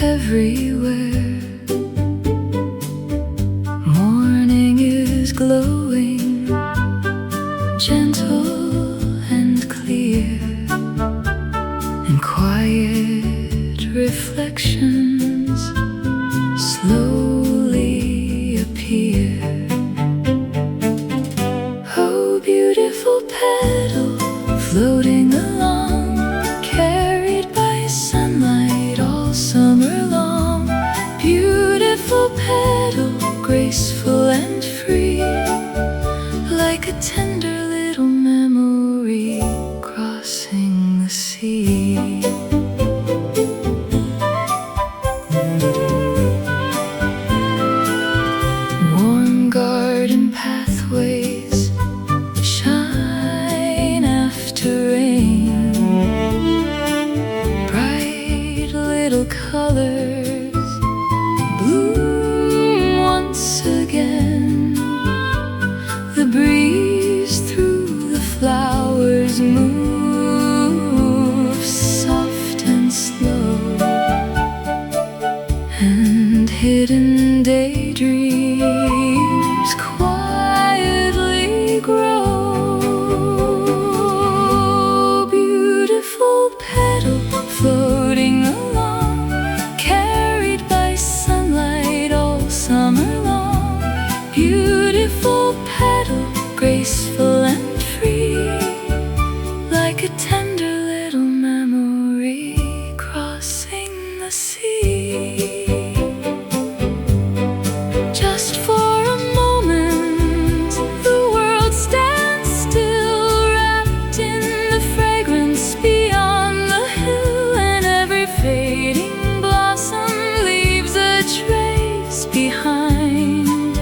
everywhere. Morning is glowing, gentle and clear, and quiet reflections slowly appear. Oh, beautiful petal floating along, carried by sunlight all summer long. Beautiful petal, graceful and free, like a tender little memory crossing the sea. Warm garden pathways shine after rain. Bright little colors bloom once again. The breeze through the flowers moves soft and slow, and hidden daydreams quietly grow. Beautiful petal floating along, carried by sunlight all summer long. Beautiful petal, graceful and free, like a tender little memory crossing the sea. Just for a moment, the world stands still, wrapped in the fragrance beyond the hill, and every fading blossom leaves a trace behind,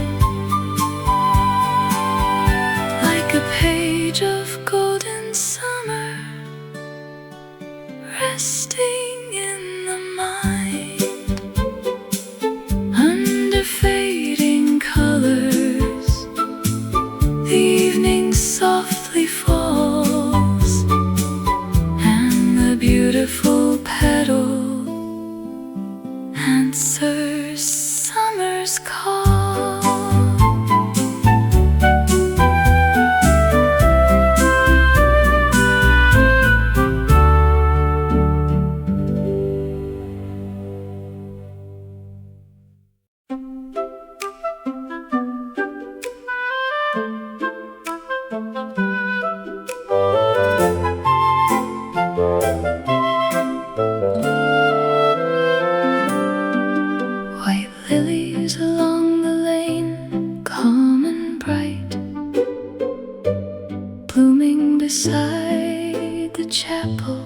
like a page of golden summer resting in the mind. Under fading colors, the evening softly falls, and the beautiful petal answers summer's call. White lilies along the lane, calm and bright, blooming beside the chapel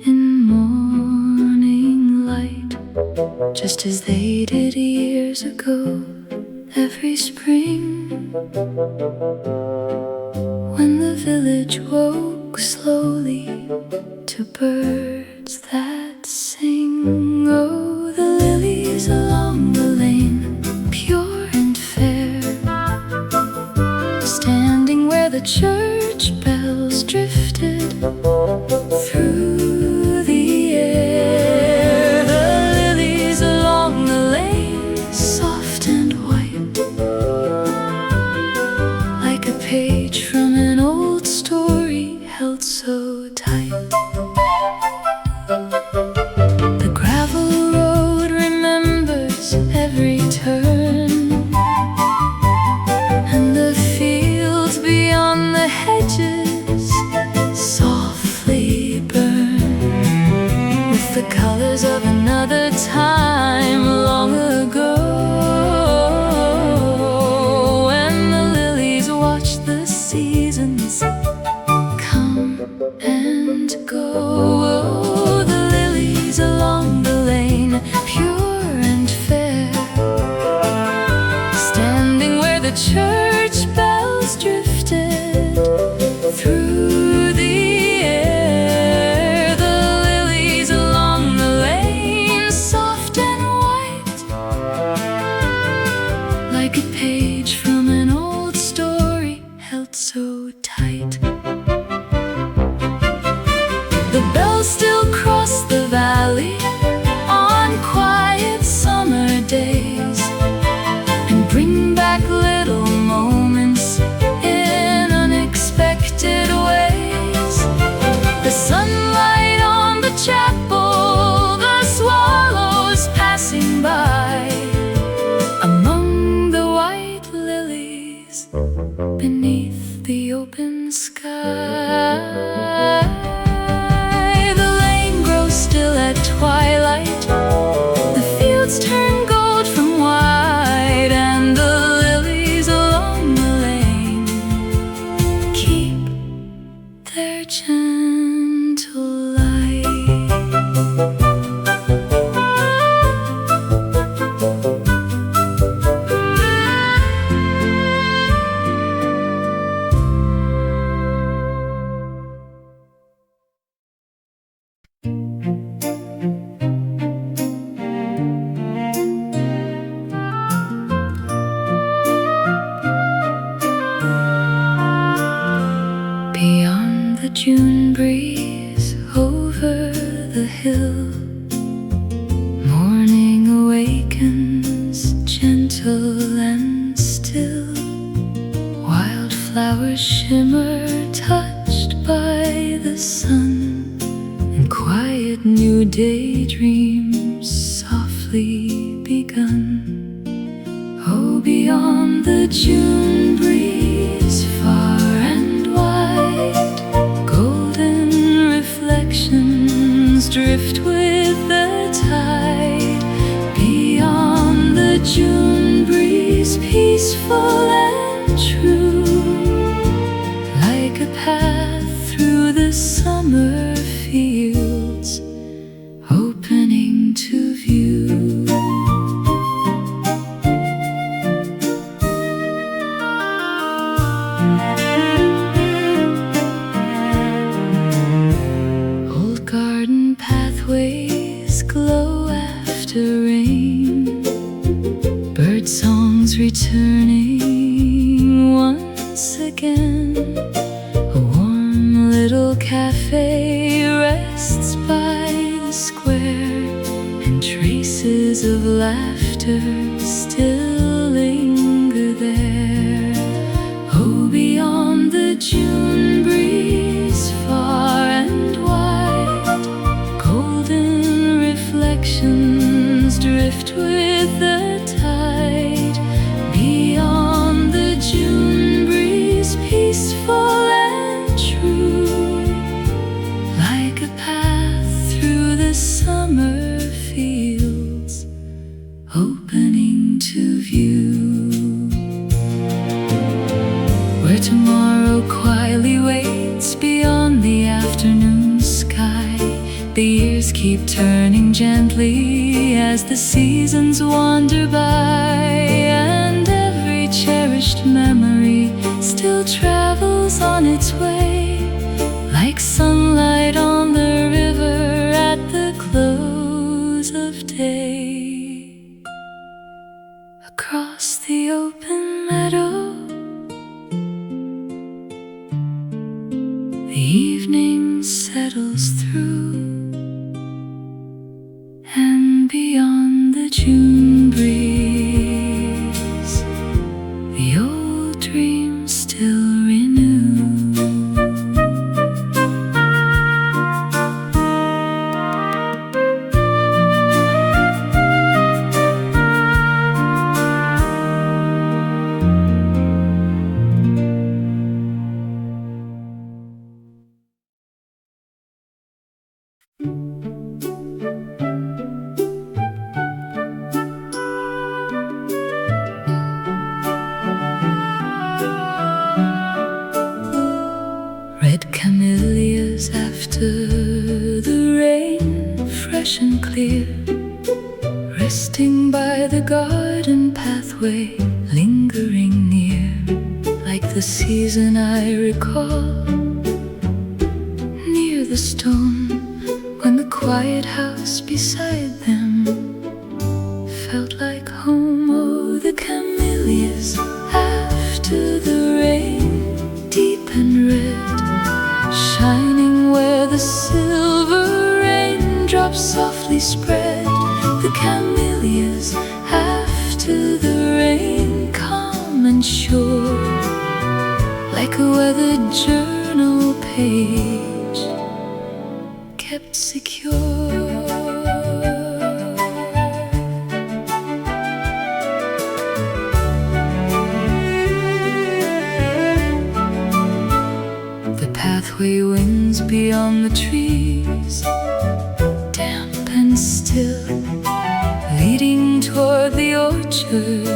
in morning light, just as they did years ago, every spring, when the village woke slowly to birds that sing. Oh, the lilies along the lane, pure and fair, standing where the church bells drifted through the air. The lilies along the lane, soft and white, like a page from an old story held so tight. shimmer touched by the sun, and quiet new daydreams softly begun. Oh, beyond the June breeze, far and wide, golden reflections drift with the tide. Beyond the June breeze, peaceful and true, like a path through the summer fields, opening to view. Old garden pathways glow after rain, bird songs returning once again. A warm little cafe rests by the square, and traces of laughter still linger there. Oh, beyond the June breeze, far and wide, golden reflections drift with the tide. Beyond the June breeze, peaceful and true, like a path through the summer fields, opening to view. Where tomorrow quietly waits beyond the afternoon sky, the years keep turning gently as the seasons wander by, and every cherished memory still travels on its way, like sunlight on the river at the close of day. Across the open meadow, the evening settles through, and beyond the June breeze, the old dreams still renew. Red camellias after the rain, fresh and clear, resting by the garden pathway, lingering near, like the season I recall, near the stone, when the quiet house beside them felt like home. Oh, the camellias after the rain, deep and red, shining where the silver raindrops softly spread. The camellias after the rain, calm and sure, like a weathered journal page kept secure. Pathway winds beyond the trees, damp and still, leading toward the orchard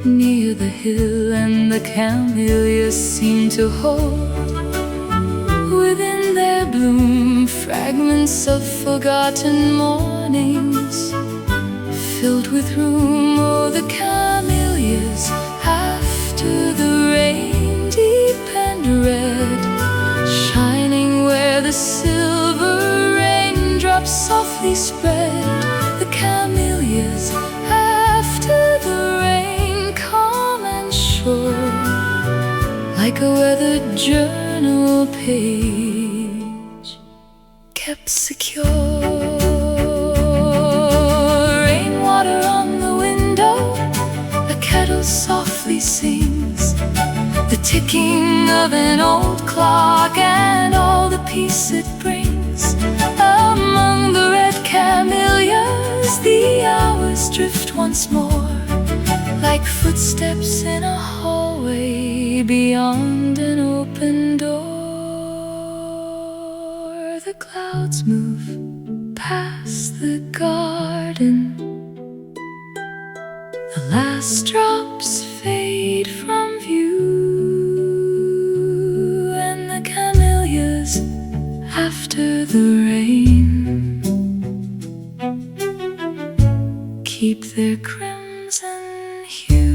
near the hill, and the camellias seem to hold within their bloom fragments of forgotten mornings, filled with room. Oh, the camellias after the rain, deep and red, shining where the silver raindrops softly spread. The camellias after the rain, calm and sure, like a weathered journal page kept secure. Rainwater on the window, a kettle softly sings, the ticking of an old clock and all the peace it brings. Among the red camellias, the hours drift once more, like footsteps in a hallway beyond an open door. The clouds move past the garden, the last drops fade from view, and the camellias after the rain keep their crimson hue.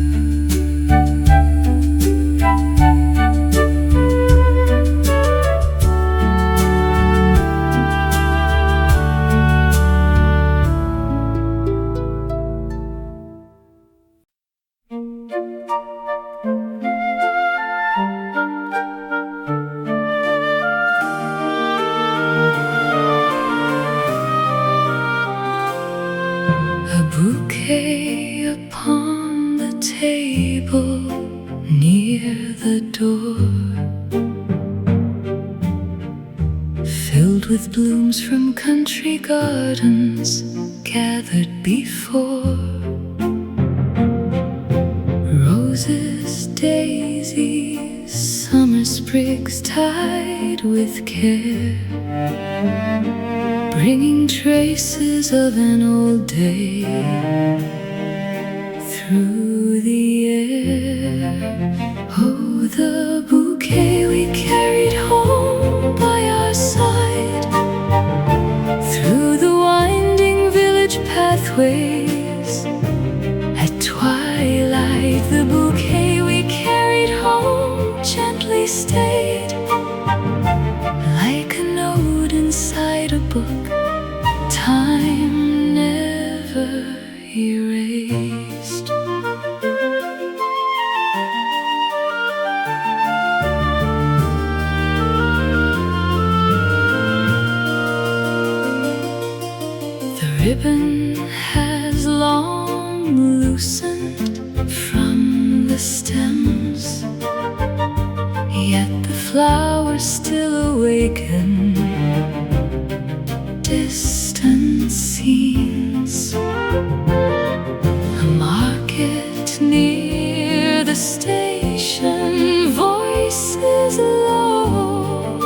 A bouquet upon the table near the door, filled with blooms from country gardens gathered before. Roses, daisies, summer sprigs tied with care, bringing traces of an old day through the air. Oh, the bouquet we carried home by our side, through the winding village pathways. At twilight, the bouquet we carried home gently stayed, like a note inside a book time never erased. The ribbon has long loosened from the stems, yet the flowers still awaken distant scenes. A market near the station, voices low,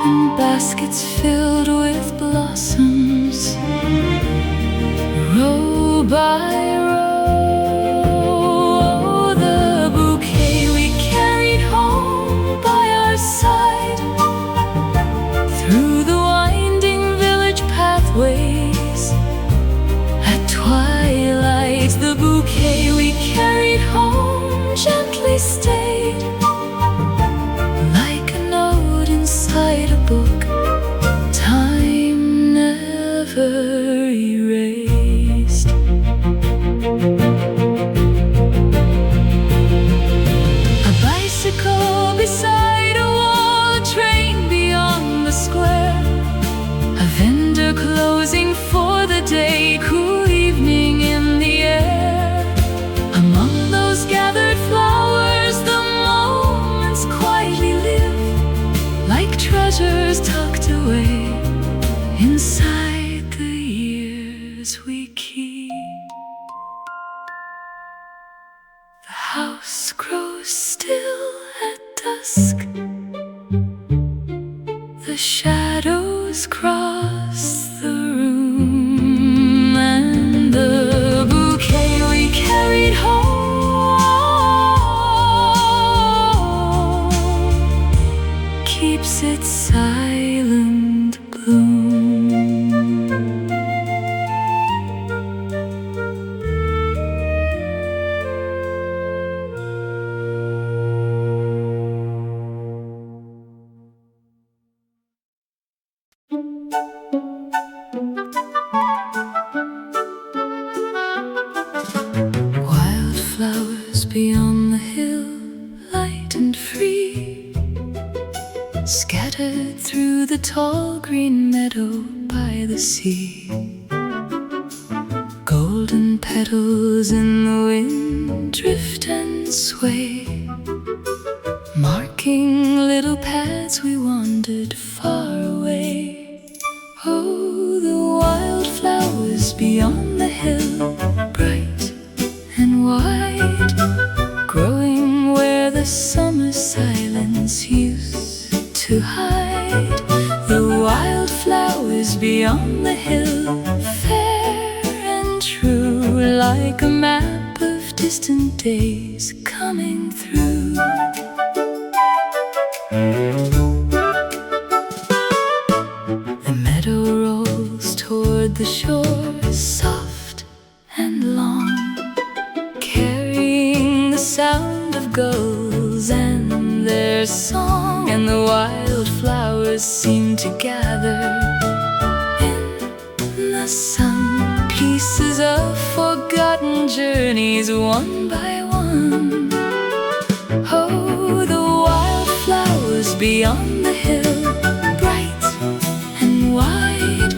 and baskets filled with blossoms, row by row. The bouquet we carried home by our side, through the pathways. At twilight, the bouquet we carried home gently stayed, like a note inside a book time never erased. A bicycle beside a wall, a train beyond the square, a vendor closing for the day, cool evening in the air. Among those gathered flowers, the moments quietly live, like treasures tucked away inside the years we keep. The house grows still at dusk, the shadows cross the room, and the bouquet we carried home keeps its silent bloom. Wildflowers beyond the hill, light and free, scattered through the tall green meadow by the sea. Golden petals in the wind drift and sway, little paths we wandered far away. Oh, the wildflowers beyond the hill, bright and wide, growing where the summer silence used to hide. The wildflowers beyond the hill, fair and true, like a map of distant days coming through. The meadow rolls toward the shore, soft and long, carrying the sound of gulls and their song. And the wildflowers seem to gather in the sun, pieces of forgotten journeys one by one. Oh, the wildflowers beyond the hill, bright and wide,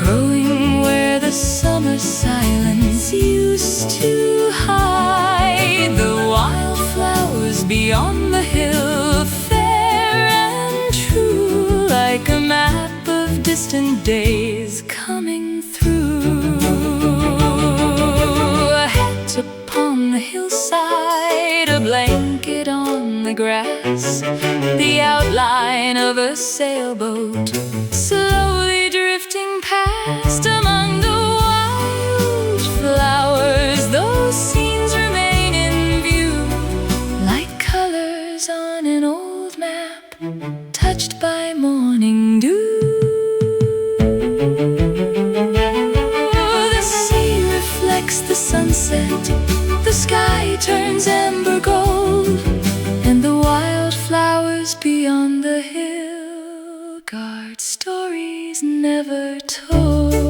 growing where the summer silence used to hide. The wildflowers beyond the hill, fair and true, like a map of distant days coming through. A hat upon the hillside, a blanket on the grass, the outline of a sailboat slowly drifting past. Among the wildflowers, those scenes remain in view, like colors on an old map, touched by morning dew. The sea reflects the sunset, the sky turns amber gold, and the wildflowers beyond the hill guard stories never told.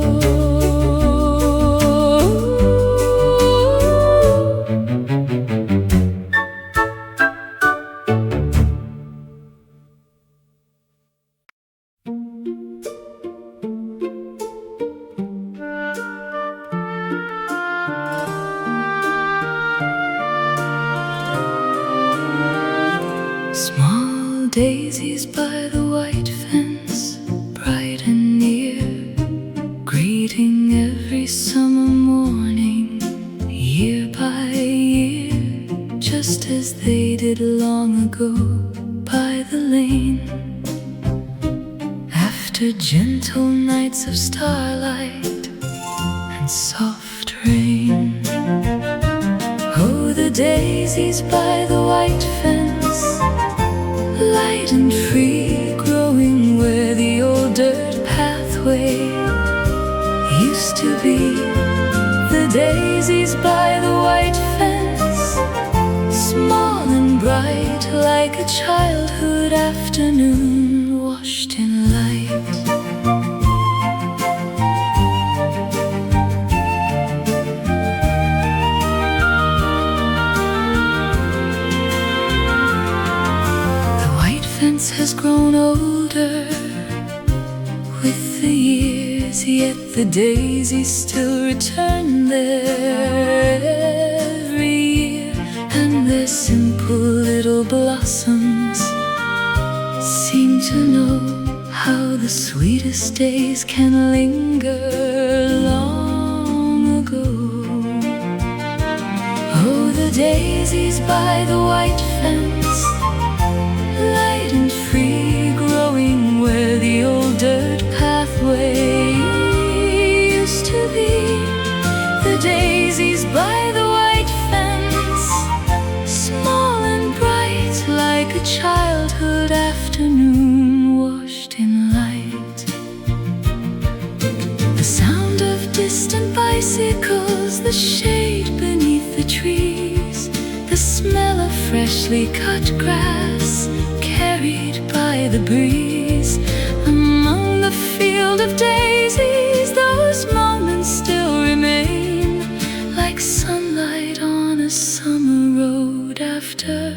Small daisies by the white fence, bright and near, greeting every summer morning, year by year, just as they did long ago by the lane. After gentle nights of starlight and soft rain. Oh, the daisies by the white fence, light and free, growing where the old dirt pathway used to be. The daisies by the white fence, small and bright, like a childhood afternoon washed in light. Has grown older with the years, yet the daisies still return there every year, and their simple little blossoms seem to know how the sweetest days can linger long ago. Oh, the daisies by the white fence, light and free, growing where the old dirt pathway used to be. The daisies by the white fence, small and bright, like a childhood afternoon washed in light. The sound of distant bicycles, the shade beneath the trees, the smell of freshly cut grass carried by the breeze. Among the field of daisies, those moments still remain, like sunlight on a summer road after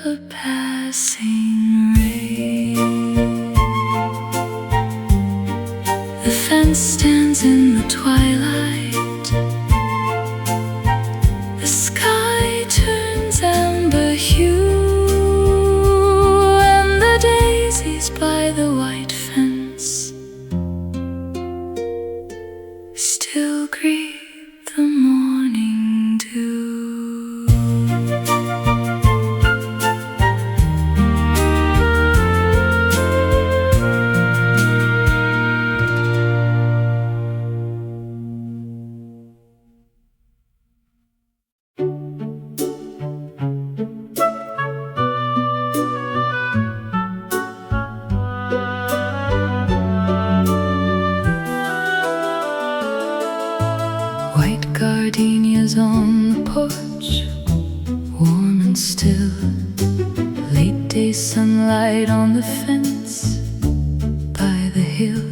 a passing rain. The fence stands in the twilight, the sky turns amber hue, will greet the morning dew. Gardenias on the porch, warm and still. Late day sunlight on the fence by the hill.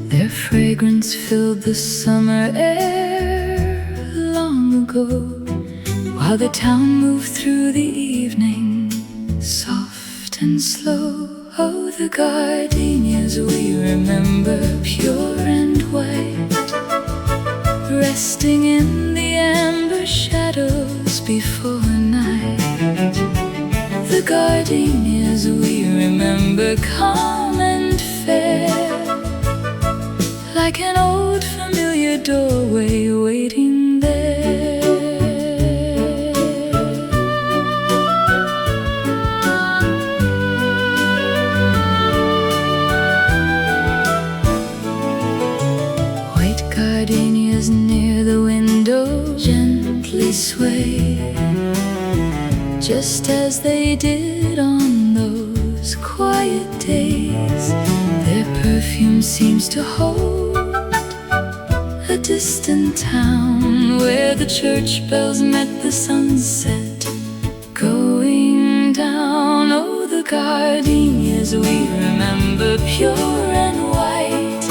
Their fragrance filled the summer air long ago, while the town moved through the evening, soft and slow. Oh, the gardenias we remember, pure and white, resting in the amber shadows before night. The gardenias we remember, calm and fair, like an old familiar doorway waiting there. White gardenias near the window gently sway, just as they did on those quiet days. Their perfume seems to hold a distant town, where the church bells met the sunset going down. Oh, the gardenias we remember, pure and white,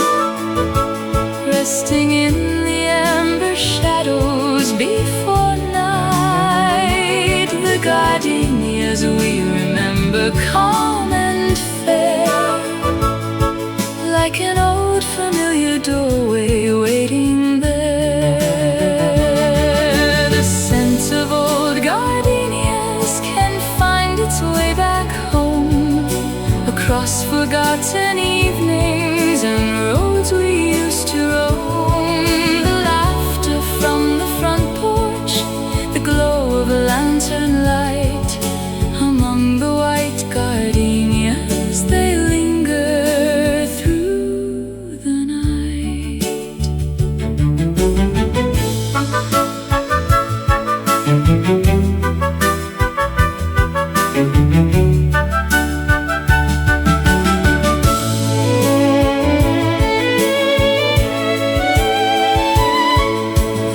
resting in the amber shadows before night. The gardenias we remember, calm and fair, like an old familiar doorway waiting there. The scent of old gardenias can find its way back home, across forgotten evenings and roads we used to roam. The laughter from the front porch, the glow of a lantern light, among the white gardenias they linger through the night.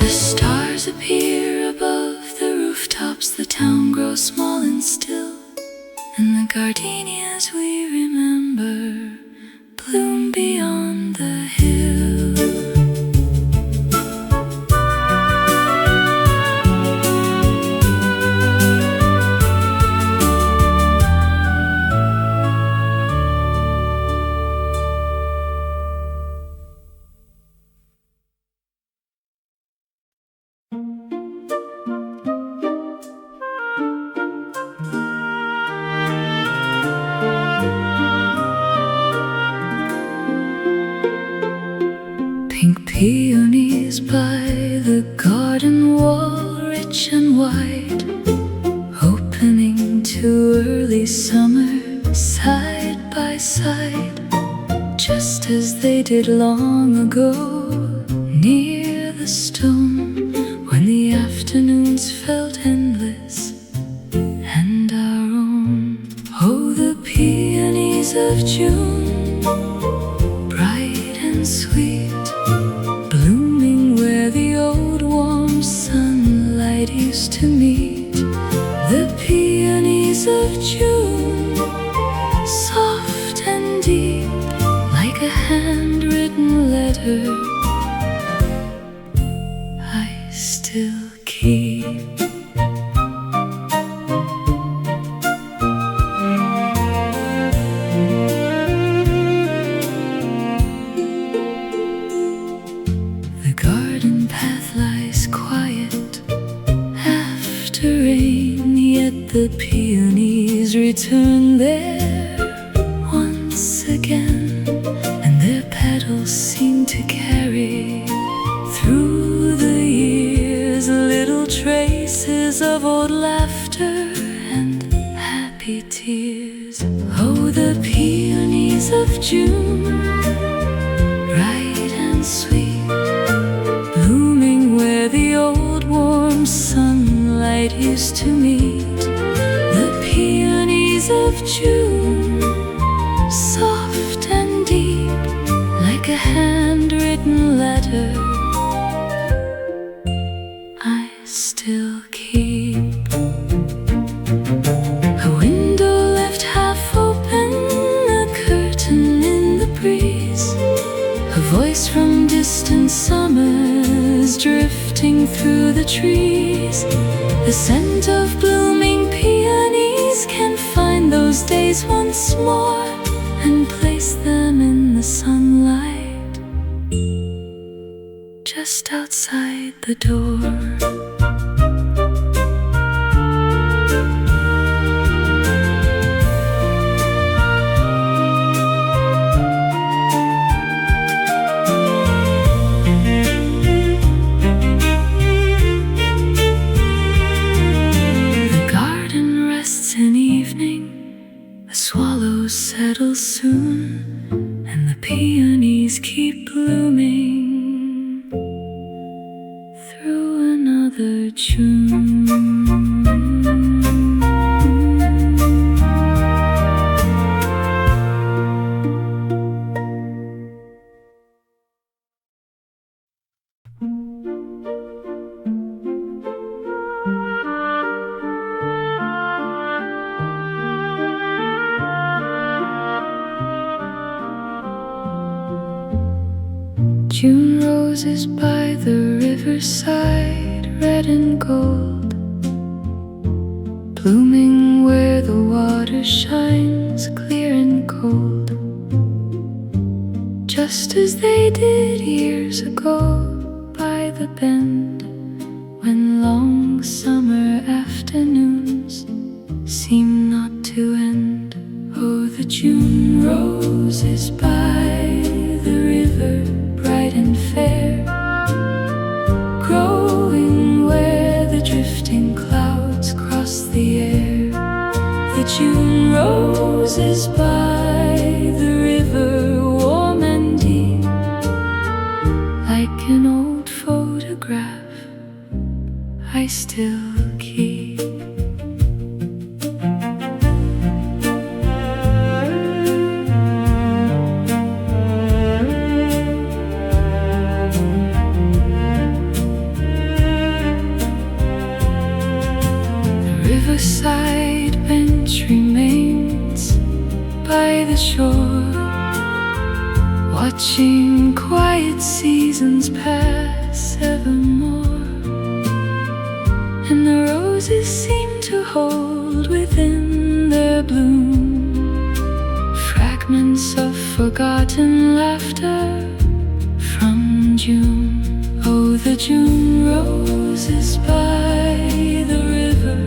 The stars appear above the rooftops, the town grows small and still, and the gardenias we remember bloom beyond the hill. Pink peonies by the garden wall, rich and wide, opening to early summer side by side, just as they did long ago near the stone, when the afternoons felt endless and our own. Oh, the peonies of June, bright and sweet, blooming where the old warm sunlight used to meet. The peonies of June, soft and deep, like a handwritten letter I still keep. The garden path lies quiet after rain, yet the peonies return there once again, and their petals seem to carry through memories of old laughter and happy tears. Oh, the peonies of June, bright and sweet, blooming where the old warm sunlight used to meet. The peonies of June, soft and deep, like a handwritten letter I still keep. A window left half open, a curtain in the breeze, a voice from distant summers drifting through the trees. The scent of blooming peonies can find those days once more and place them in the sunlight just outside the door. Settle soon, and the peonies keep blooming through another June. June roses by the riverside, red and gold, blooming where the water shines clear and cold, just as they did years ago by the bend, when long summer afternoons seem not to end. Oh, the June roses by the river, bright and fair, growing where the drifting clouds cross the air. The June roses by the river, warm and deep, like an old photograph I still keep. Riverside bench remains by the shore, watching quiet seasons pass evermore, and the roses seem to hold within their bloom fragments of forgotten laughter from June. Oh, the June roses by the river,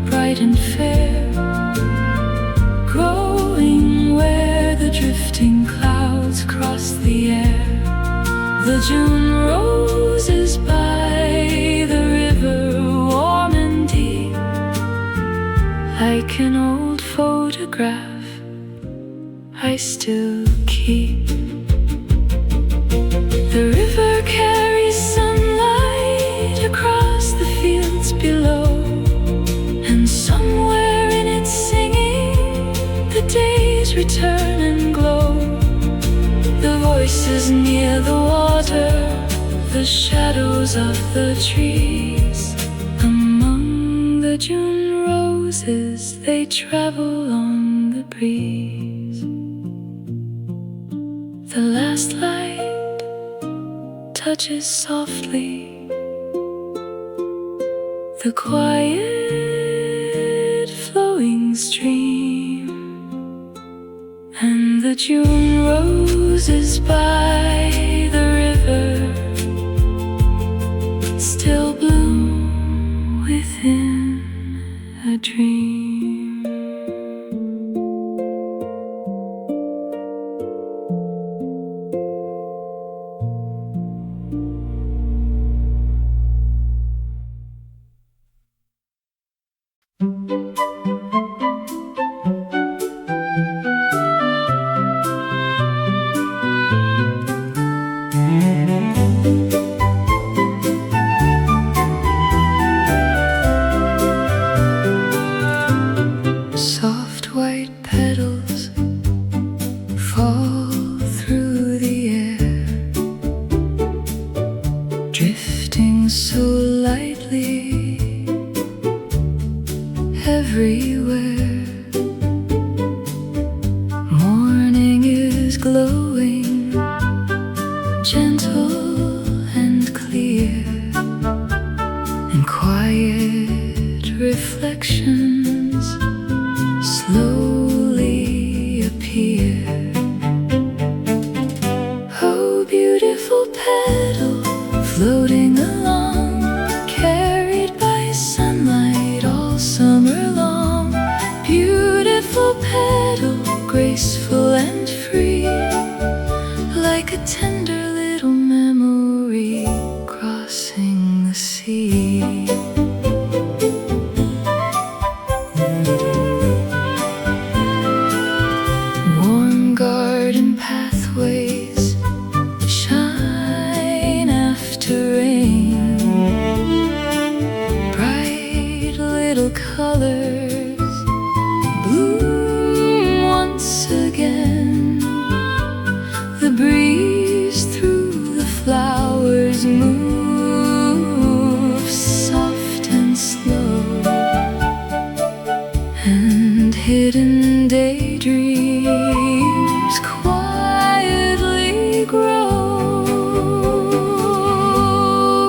bright and fair, growing where the drifting clouds cross the air. The June roses by the river, warm and deep, like an old photograph I still keep. The river carries sunlight across the fields below, and somewhere in its singing the days return and glow. The voices near the water, the shadows of the trees, among the June roses they travel on the breeze. The last light touches softly the quiet flowing stream, and the June roses by the river still bloom within a dream. drifting so lightly everywhere. Morning is glowing, gentle and clear, and quiet reflections slowly appear. Oh, beautiful petal floating along, carried by sunlight all summer long. Beautiful petal, graceful and free, like a tender little memory crossing the sea. Warm garden pathways shine after rain. Bright little colors bloom once again. The breeze through the flowers moves soft and slow, and hidden daydreams quietly grow.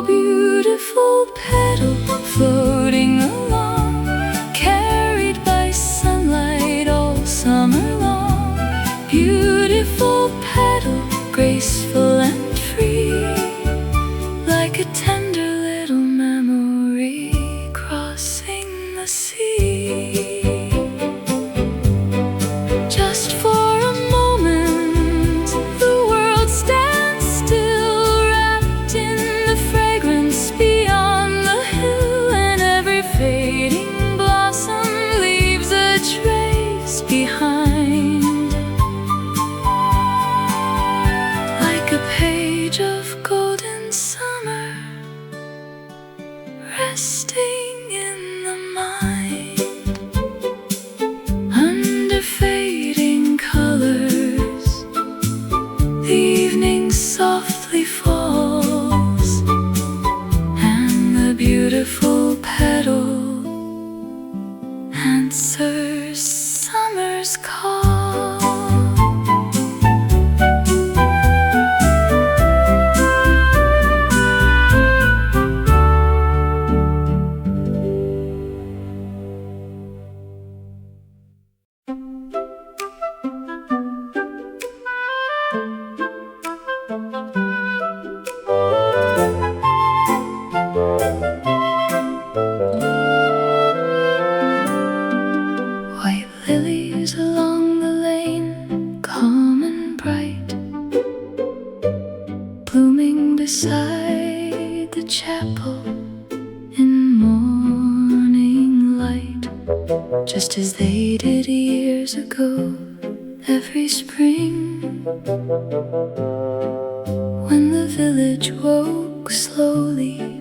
Beautiful petal floating along, carried by sunlight all summer long. Beautiful petal, graceful and free, like a tender little memory crossing the sea. Just for a moment, the world stands still, wrapped in the fragrance beyond the hill, and every fading blossom leaves a trace behind, like a page of golden summer resting in the mind. Under fading colors, the evening softly falls, and the beautiful petal answers summer's call. White lilies along the lane, calm and bright, blooming beside the chapel in morning light, just as they did years ago every spring, when the village woke slowly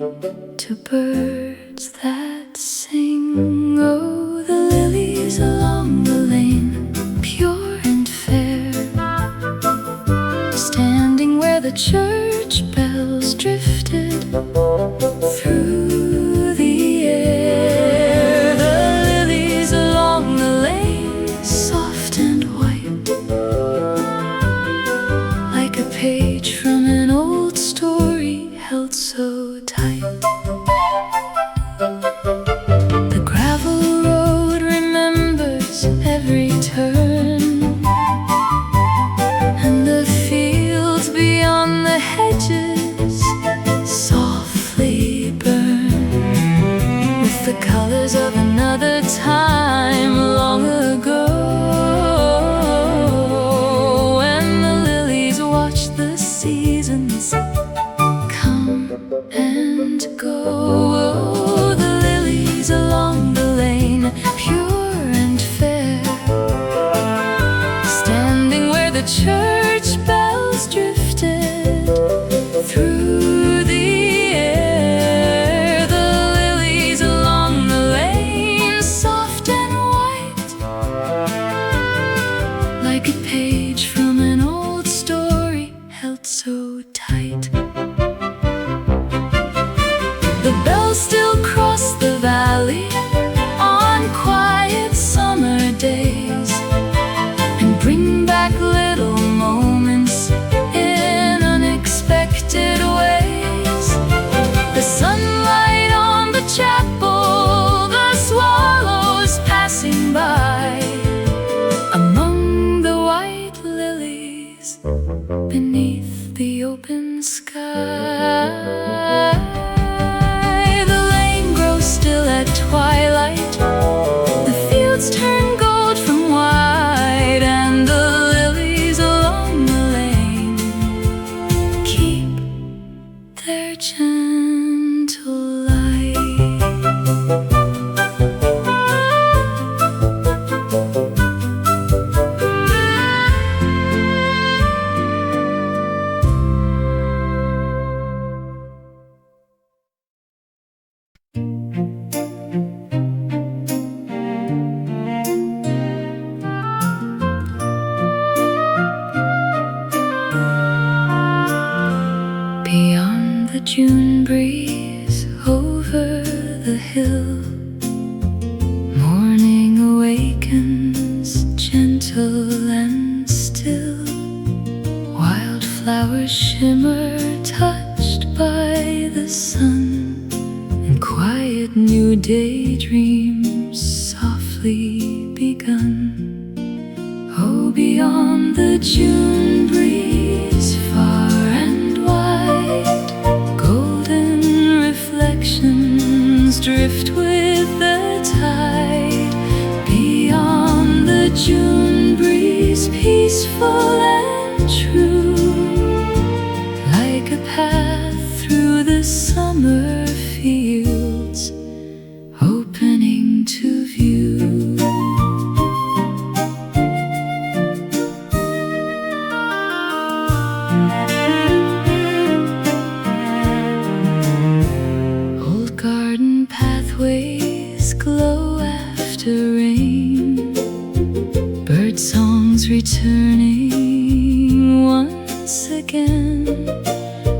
to birds that sing. Oh, the lilies along the lane, pure and fair, standing where the church bells drifted through the air. The lilies along the lane, soft and white, like a page from an old story held so tight. The gravel road remembers every turn, and the fields beyond the hedges softly burn with the colors of another time long ago, when the lilies watch the seasons come and go. Oh, the lilies along the lane, pure and fair, standing where the church bells drifted through the air. The lilies along the lane, soft and white, like a page from an old story held so tight. their gentle light. Beyond the June breeze over the hill, morning awakens gentle and still. Wildflowers shimmer touched by the sun, and quiet new daydreams softly begun. Oh, beyond the June breeze, far and wide, golden reflections drift with the tide. Beyond the June breeze, peaceful and true, like a path through the summer fields, opening to view. Old garden pathways glow after rain, bird songs returning once again.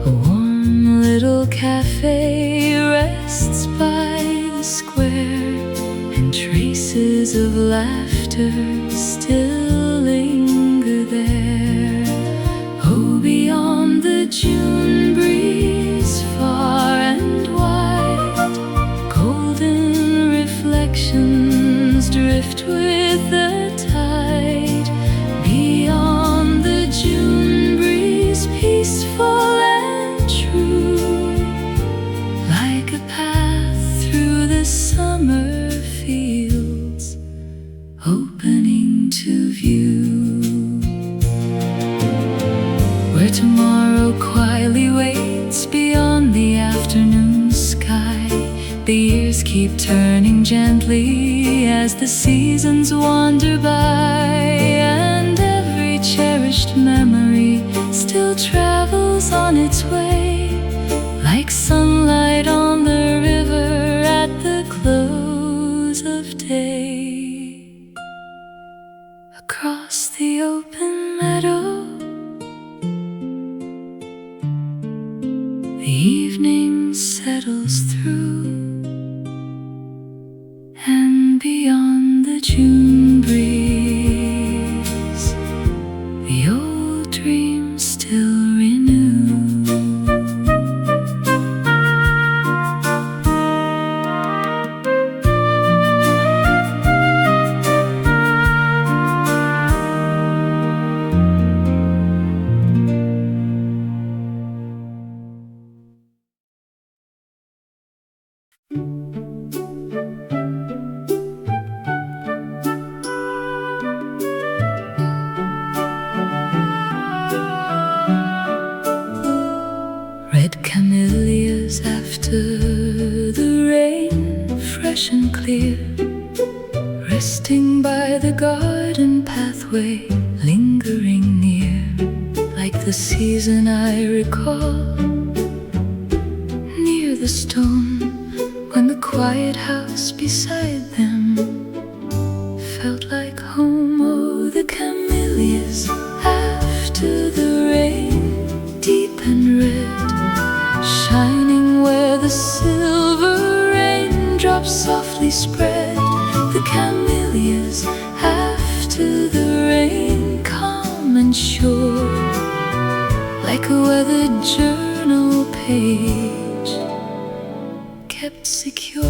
A warm little cafe rests by the square, and traces of laughter still linger there. Oh, beyond the June breeze, far and wide, golden reflections drift with the tide. Beyond the June breeze, peaceful and true, like a path through the summer fields, opening to view. Where tomorrow quietly waits beyond the afternoon sky, the years keep turning gently as the seasons wander by, and every cherished memory still travels on its way, like sunlight on the river at the close of day. Across the open meadow, the evening settles through, and beyond the June breeze, the old dreams still renew. Red camellias after the rain, fresh and clear, resting by the garden pathway, lingering near, like the season I recall, near the stone, when the quiet house beside them felt like home. Oh, the camellias after the rain, deep and red, shining where the silver raindrops softly spread. The camellias after the rain, calm and sure, like a weathered journal page kept secure.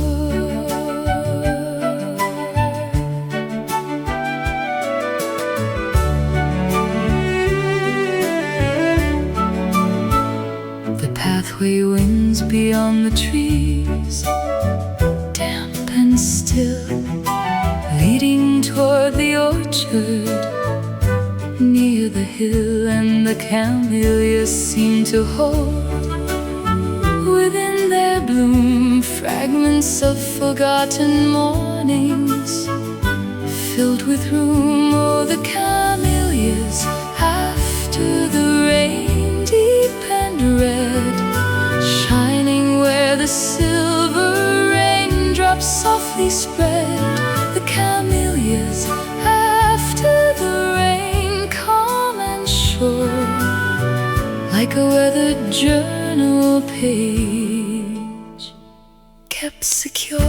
Pathway winds beyond the trees, damp and still, leading toward the orchard near the hill, and the camellias seem to hold remnants of forgotten mornings filled with room. Oh, the camellias after the rain, deep and red, shining where the silver raindrops softly spread. The camellias after the rain, calm and sure, like a weathered journal page kept secure.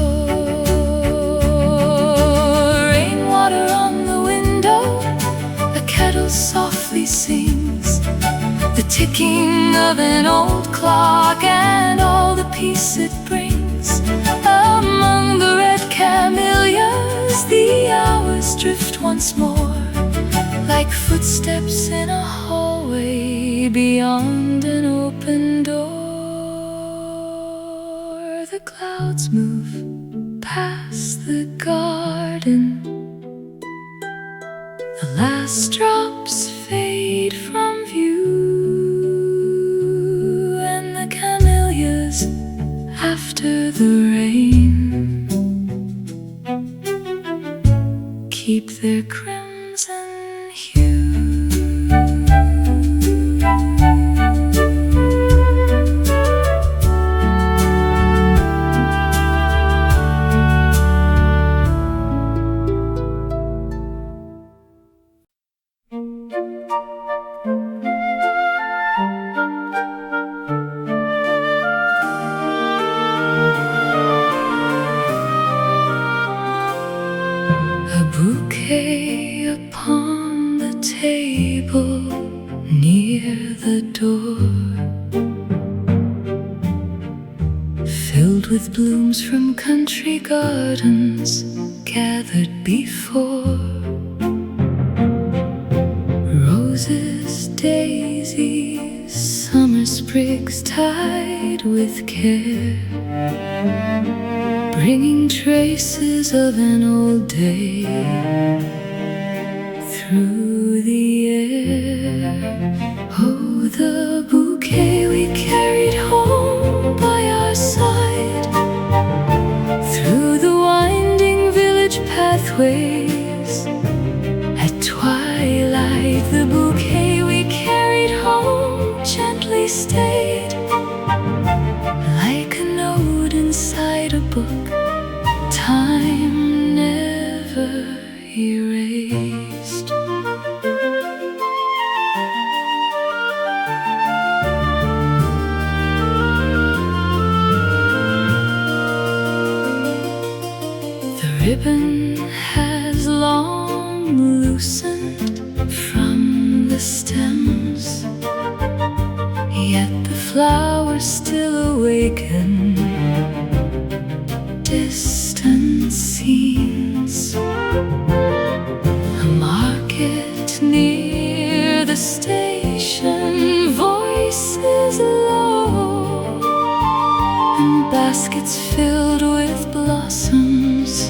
Rainwater on the window, a kettle softly sings, the ticking of an old clock and all the peace it brings. Among the red camellias, the hours drift once more, like footsteps in a hallway beyond an open door. The clouds move past the garden, the last drops fade from view, and the camellias after the rain keep their crimson hue. A bouquet upon the table near the door, filled with blooms from country gardens gathered before. Roses, daisies, summer sprigs tied with care, bringing traces of an old day through the air. Oh, the bouquet we carried home by our side, through the winding village pathways. At twilight, the bouquet we carried home gently stayed, like a note inside a book, time never erased. The ribbon has long loosened from the stems, yet the flowers still awaken distant scenes. A market near the station, voices low, and baskets filled with blossoms,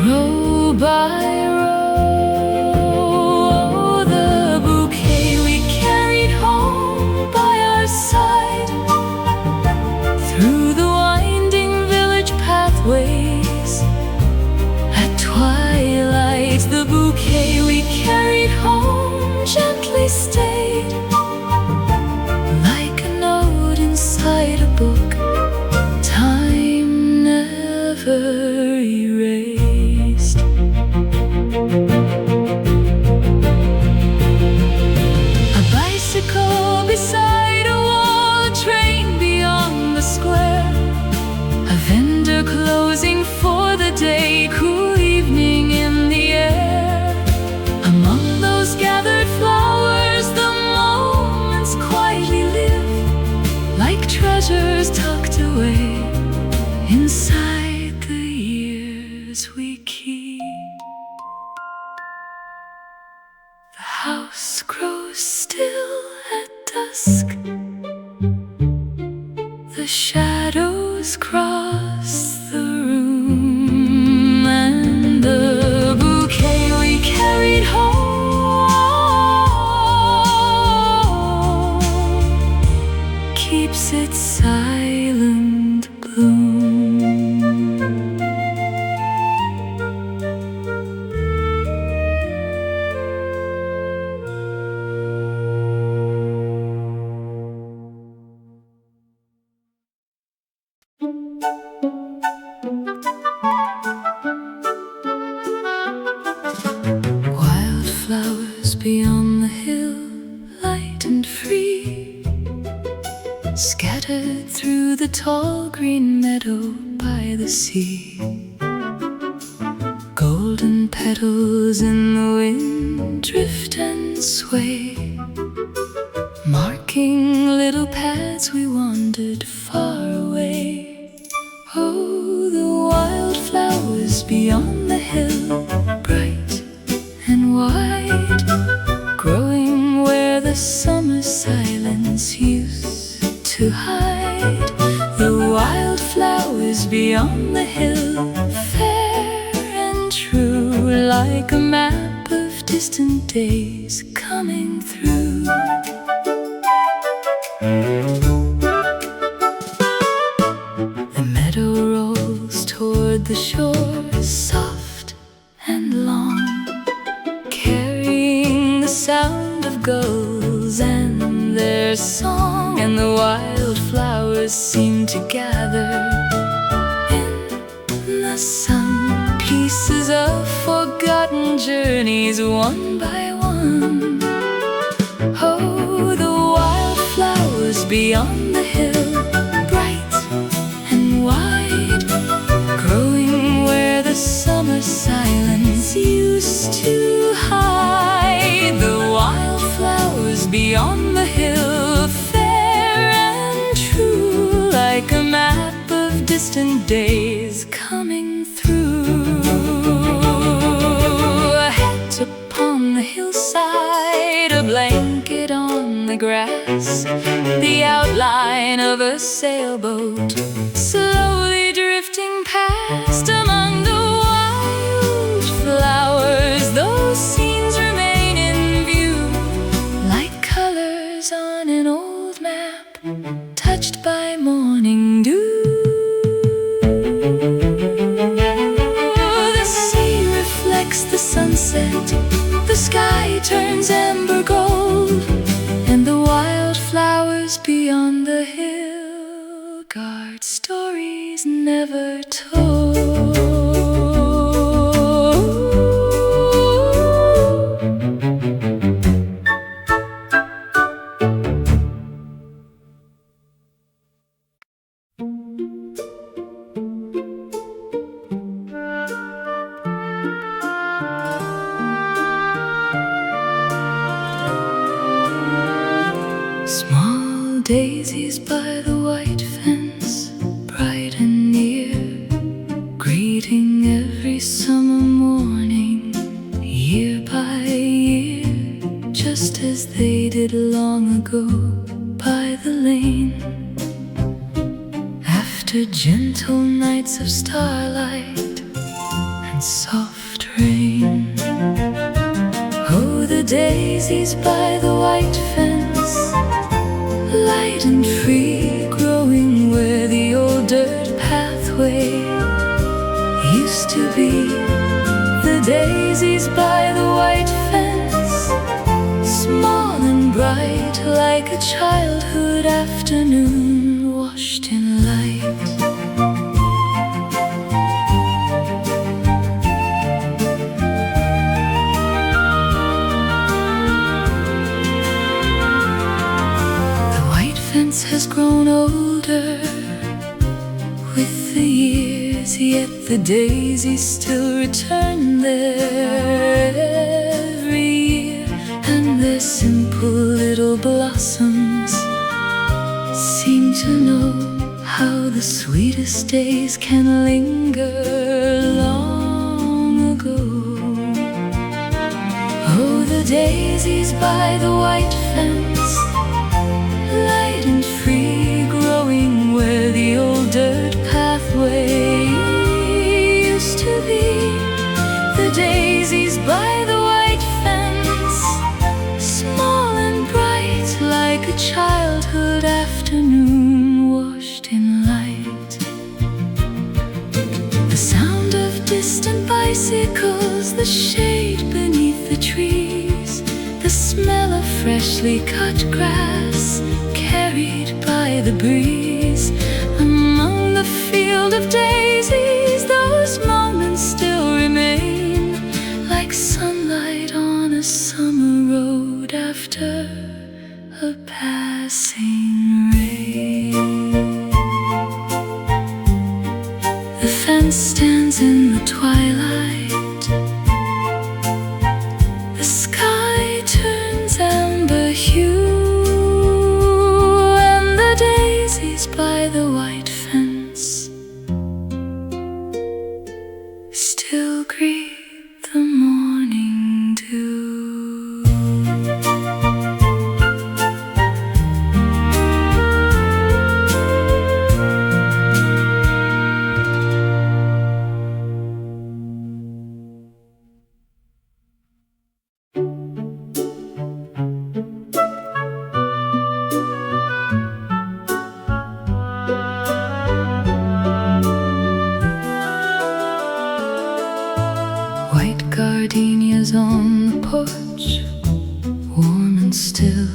row by row. The bouquet we carried home by our side, through the winding village pathways. At twilight, the bouquet we carried home gently stayed, like a note inside a book, time never erased. A bicycle beside a wall, a train beyond the square, a vendor closing for the day, cool evening in the air. Among those gathered flowers, the moments quietly live, like treasures tucked away inside the years we keep. The house grows still at dusk, the shadows cross the room, and the bouquet we carried home keeps its silent bloom. bloom. Wildflowers beyond the hill, light and free, scattered through the tall green meadow by the sea. Golden petals in the wind drift and sway, marking little paths we wandered far away. Oh, the wildflowers beyond the hill, bright and wide, growing where the summer silence used to hide. The wildflowers beyond the hill, fair and true, like a map of distant days coming through. The meadow rolls toward the shore, soft and long, carrying the sound of gulls and their song. And the wildflowers seem to gather in the sun, pieces of forgotten journeys one by one. Oh, the wildflowers beyond the hill, bright and wide, growing where the summer silence used to hide. The wildflowers beyond the hill, fair and true, like a map of distant days coming through. A hat upon the hillside, a blanket on the grass, the outline of a sailboat slowly drifting past. Among the wildflowers, those scenes remain in view, like colors on an old map, touched by morning dew. The sea reflects the sunset, the sky turns amber gold, and the wildflowers beyond the hill guard stories never told. Small daisies by the white fence, bright and near, greeting every summer morning, year by year, just as they did long ago by the lane. After gentle nights of starlight and soft rain, oh, the daisies by the white fence, light and free, growing where the old dirt pathway used to be. The daisies by the white fence, small and bright, like a childhood afternoon washed in light. Has grown older with the years, yet the daisies still return there every year, and their simple little blossoms seem to know how the sweetest days can linger long ago. Oh, the daisies by the white fence, light and free, growing where the old dirt pathway used to be. The daisies by the white fence, small and bright, like a childhood afternoon washed in light. shade beneath the trees, the smell of freshly cut grass carried by the breeze. Among the field of daisies, those moments still remain, like sunlight on a summer road after a passing rain. The fence stands in the twilight, the sky turns amber hue, and the daisies by the white fence still greet the morning dew. White gardenias on the porch, warm and still.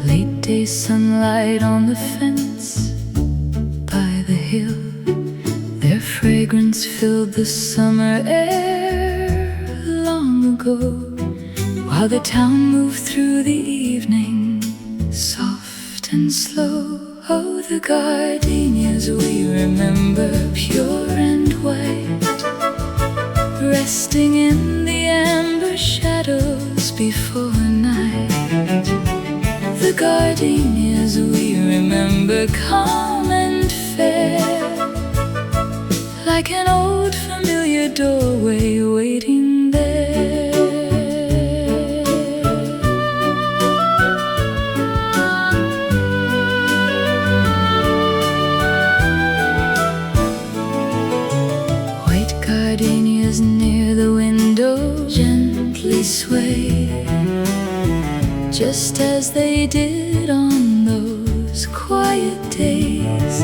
Late day sunlight on the fence by the hill. Their fragrance filled the summer air long ago, while the town moved through the evening, soft and slow. Oh, the gardenias we remember, pure and white, resting in the amber shadows before night. The gardenias we remember, calm and fair, like an old familiar doorway waiting there. White gardenias near the window gently sway, just as they did on those quiet days.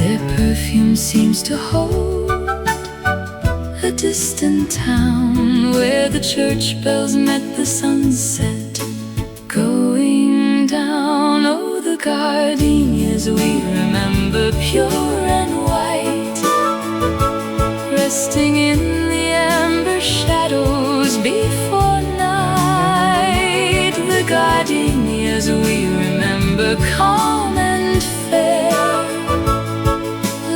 Their perfume seems to hold a distant town, where the church bells met the sunset going down. Oh, the gardenias we remember, pure and white, resting in the amber shadows before night. The gardenias we remember, calm and fair,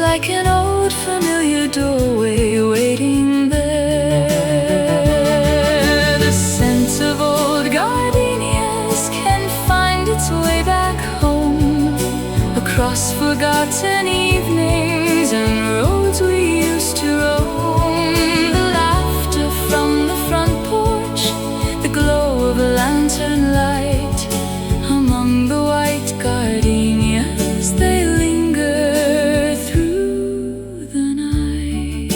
like an old familiar doorway waiting there. The scent of old gardenias can find its way back home, across forgotten evenings and roads we used to roam. The laughter from the front porch, the glow of a lantern light, among the white gardenias they linger through the night.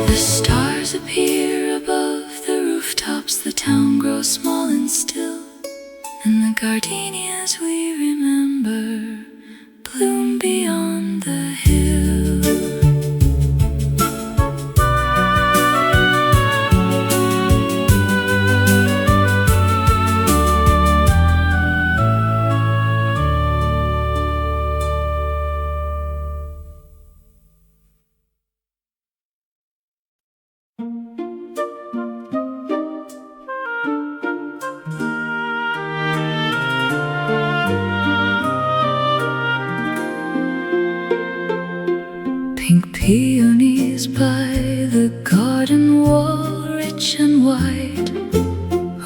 The stars appear above the rooftops, the town grows small and still, and the gardenias we remember bloom beyond the hill. Pink peonies by the garden wall, rich and wide,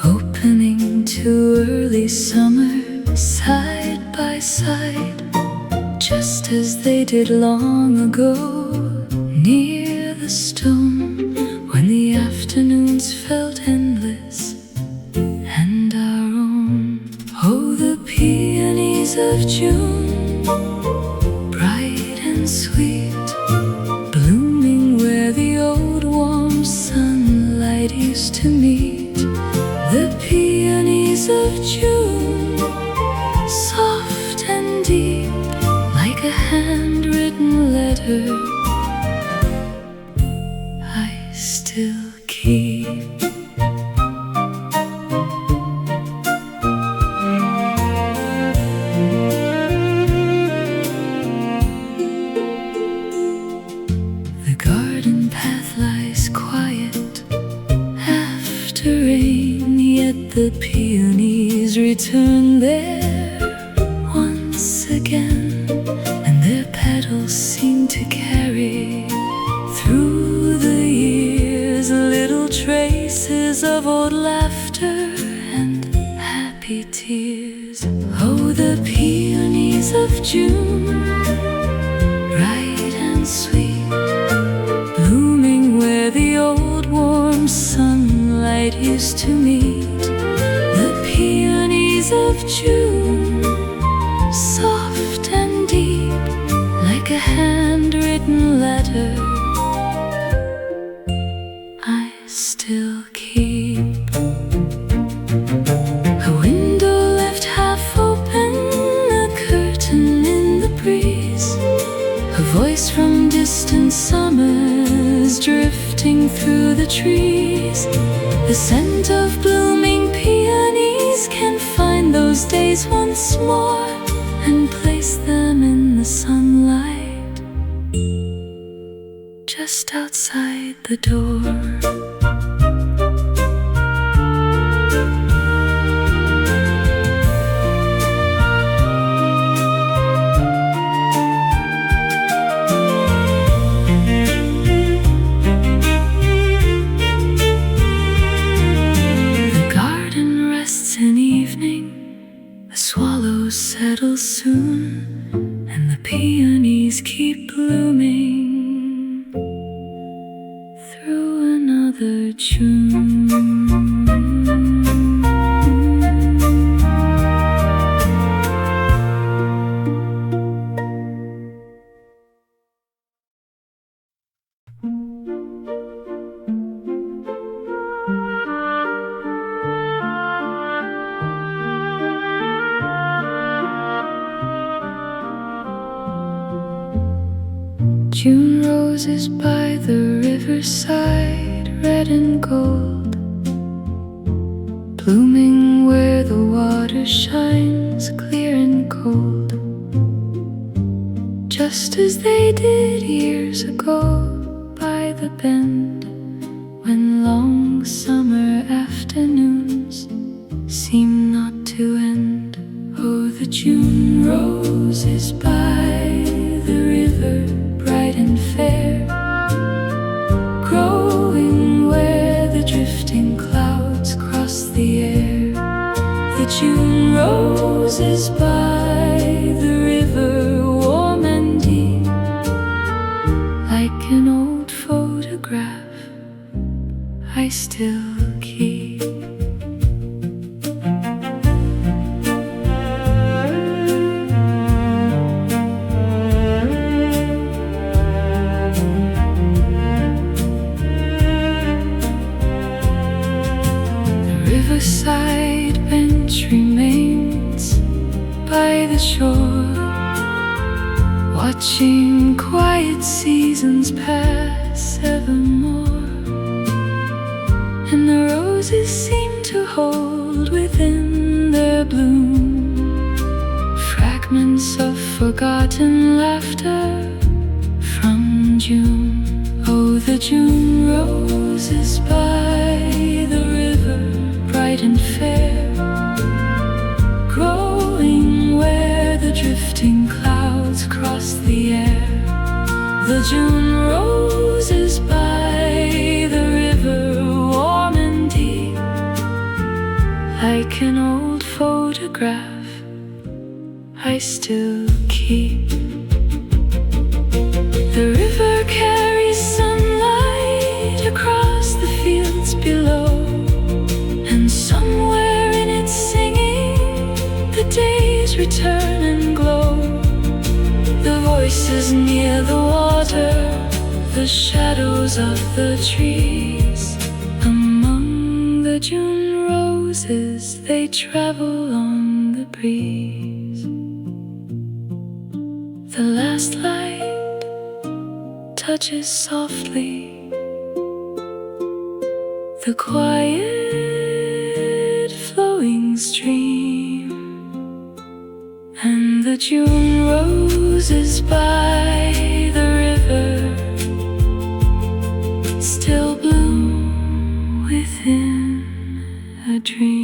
opening to early summer side by side, just as they did long ago near the stone, when the afternoons felt endless and our own. Oh, the peonies of June, bright and sweet, blooming where the old one deep, like a handwritten letter I still keep. The garden path lies quiet after rain, yet the peonies return there once again, and their petals seem to carry through the years little traces of old laughter and happy tears. Oh, the peonies of June, bright and sweet, blooming where the old warm sunlight used to meet. The peonies of June, soft and deep, like a handwritten letter I still keep. A window left half open, a curtain in the breeze, a voice from distant summers drifting through the trees. The scent of blooming peonies can find those days once more and place them in the sunlight just outside the door. Settle soon, and the peonies keep blooming through another June. June roses by the riverside, red and gold, blooming where the water shines clear and cold, just as they did years ago by the bend, when long summer afternoons seem not to end. Oh, the June roses by the river, bright and fair, growing where the drifting clouds cross the air. The June roses by the river, warm and deep, like an old photograph I still keep. Riverside bench remains by the shore, watching quiet seasons pass evermore, and the roses seem to hold within their bloom fragments of forgotten laughter from June. Oh, the June roses by the river, bright and fair, growing where the drifting clouds cross the air. The June roses by the river, warm and deep, like an old photograph I still keep. The river carries sunlight across the fields below, and somewhere in its singing the days return and glow. The voices near the water, the shadows of the trees, among the June roses they travel on the breeze. The last light touches softly the quiet flowing stream, and the June roses by the river still bloom within a dream.